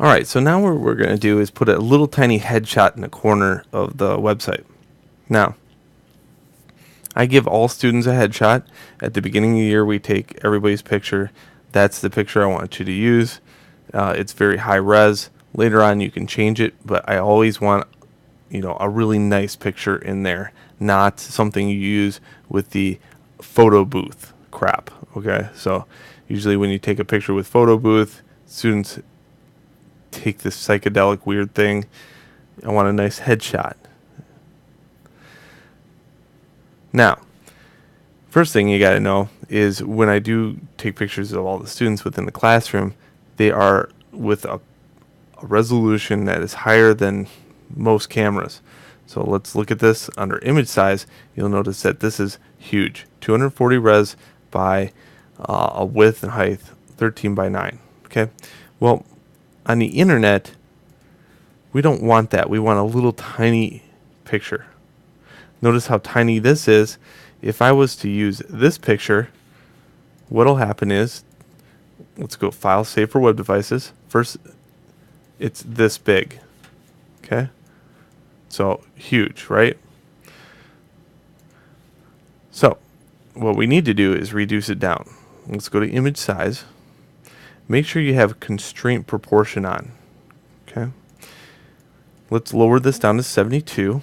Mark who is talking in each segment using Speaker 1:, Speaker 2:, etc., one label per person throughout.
Speaker 1: Alright, so now what we're going to do is put a little tiny headshot in the corner of the website. Now, I give all students a headshot. At the beginning of the year, we take everybody's picture. That's the picture I want you to use. It's very high res. Later on, you can change it, but I always want, a really nice picture in there, not something you use with the photo booth crap. Okay, so usually when you take a picture with photo booth, students take this psychedelic weird thing. I want a nice headshot. Now, first thing you got to know is when I do take pictures of all the students within the classroom, they are with a resolution that is higher than most cameras. So let's look at this under image size. You'll notice that this is huge, 240 res by a width and height 13 by 9. Okay, well, on the internet, we don't want that. We want a little tiny picture. Notice how tiny this is. If I was to use this picture, what'll happen is, let's go File, Save for Web Devices. First, it's this big. Okay? So, huge, right? So, what we need to do is reduce it down. Let's go to Image Size. Make sure you have Constraint Proportion on. Okay? Let's lower this down to 72.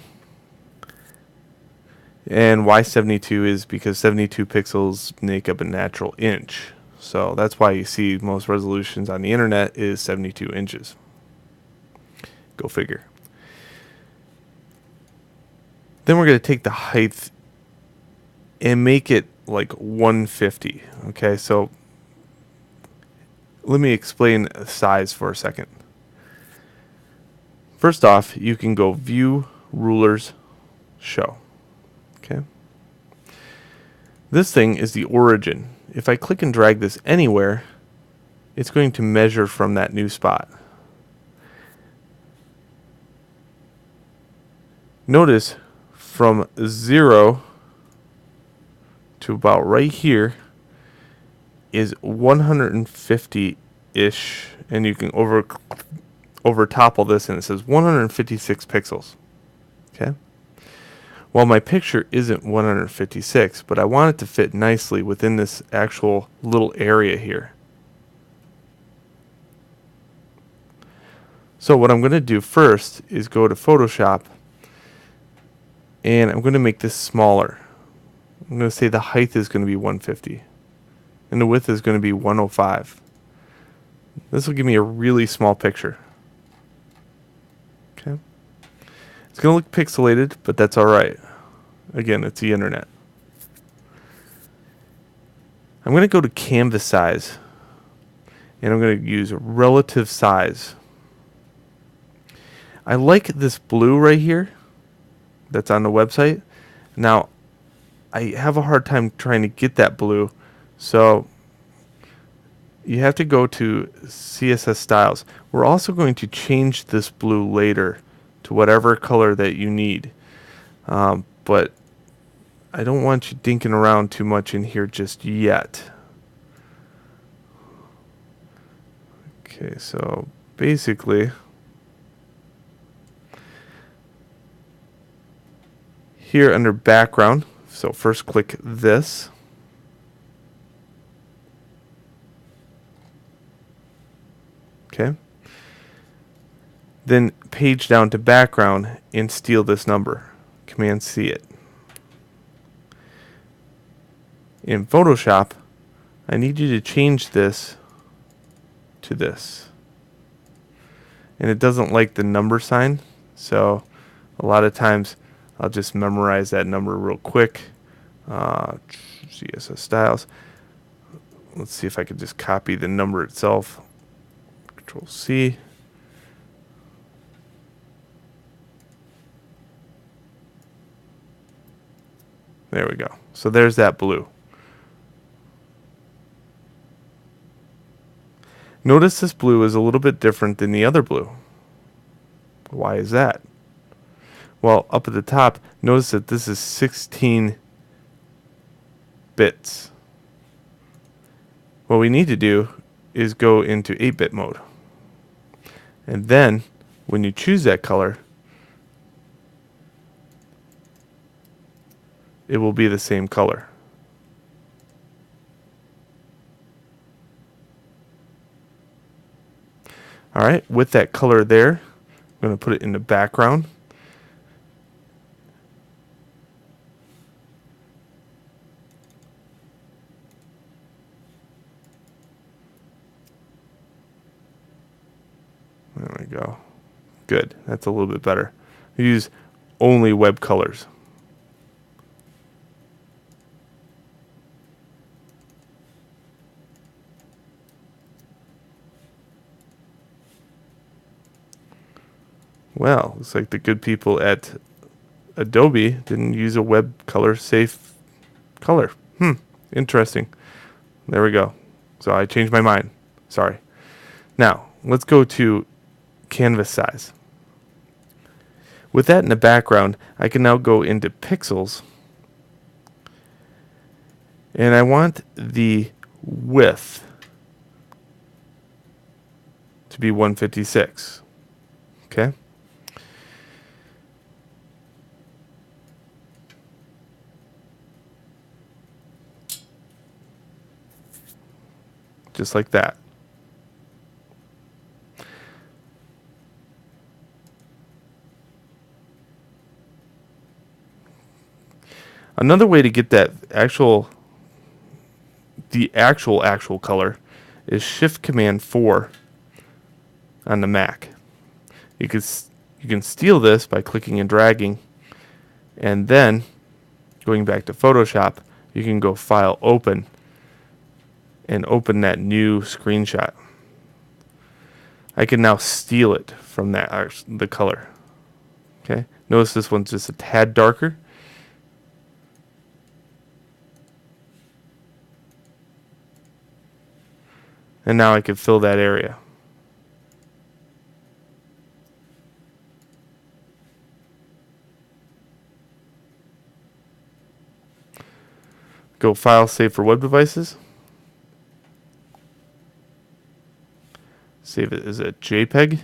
Speaker 1: And why 72 is because 72 pixels make up a natural inch. So that's why you see most resolutions on the internet is 72 inches. Go figure. Then we're going to take the height and make it like 150. Okay, so let me explain size for a second. First off, you can go View, Rulers, Show. Okay. This thing is the origin. If I click and drag this anywhere, it's going to measure from that new spot. Notice from 0 to about right here is 150-ish, and you can over topple this and it says 156 pixels. Okay. Well, my picture isn't 156, but I want it to fit nicely within this actual little area here. So what I'm going to do first is go to Photoshop, and I'm going to make this smaller. I'm going to say the height is going to be 150, and the width is going to be 105. This will give me a really small picture. Okay. It's going to look pixelated, but that's alright. Again, it's the internet. I'm going to go to canvas size, and I'm going to use relative size. I like this blue right here that's on the website. Now, I have a hard time trying to get that blue, so you have to go to CSS Styles. We're also going to change this blue later to whatever color that you need. But I don't want you dinking around too much in here just yet. Okay, so basically, here under background, so first click this. Okay. Then page down to background and steal this number. Command C it. In Photoshop, I need you to change this to this. And it doesn't like the number sign, so a lot of times I'll just memorize that number real quick. CSS Styles. Let's see if I could just copy the number itself. Control C. There we go. So there's that blue. Notice this blue is a little bit different than the other blue. Why is that? Well, up at the top, notice that this is 16 bits. What we need to do is go into 8-bit mode. And then when you choose that color, it will be the same color. Alright, with that color there, I'm going to put it in the background. There we go. Good. That's a little bit better. Use only web colors. Well, looks like the good people at Adobe didn't use a web color safe color. Interesting. There we go. So I changed my mind. Sorry. Now, let's go to canvas size. With that in the background, I can now go into pixels. And I want the width to be 156. Okay? Just like that. Another way to get that actual color is Shift Command 4 on the Mac. You can steal this by clicking and dragging, and then going back to Photoshop, you can go File, Open, and open that new screenshot. I can now steal it from the color. Okay, notice this one's just a tad darker. And now I can fill that area. Go File, Save for web devices. Save it as a JPEG.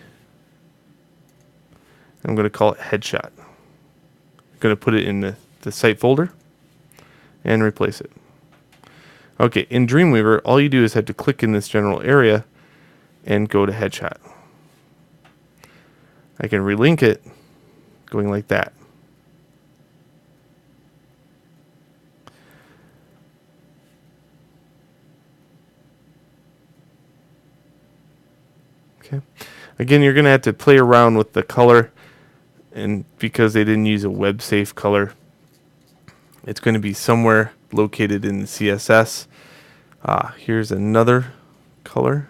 Speaker 1: I'm going to call it Headshot. I'm going to put it in the site folder and replace it. Okay, in Dreamweaver, all you do is have to click in this general area and go to Headshot. I can relink it going like that. Okay. Again, you're going to have to play around with the color, and because they didn't use a web safe color, it's going to be somewhere located in the CSS. Here's another color.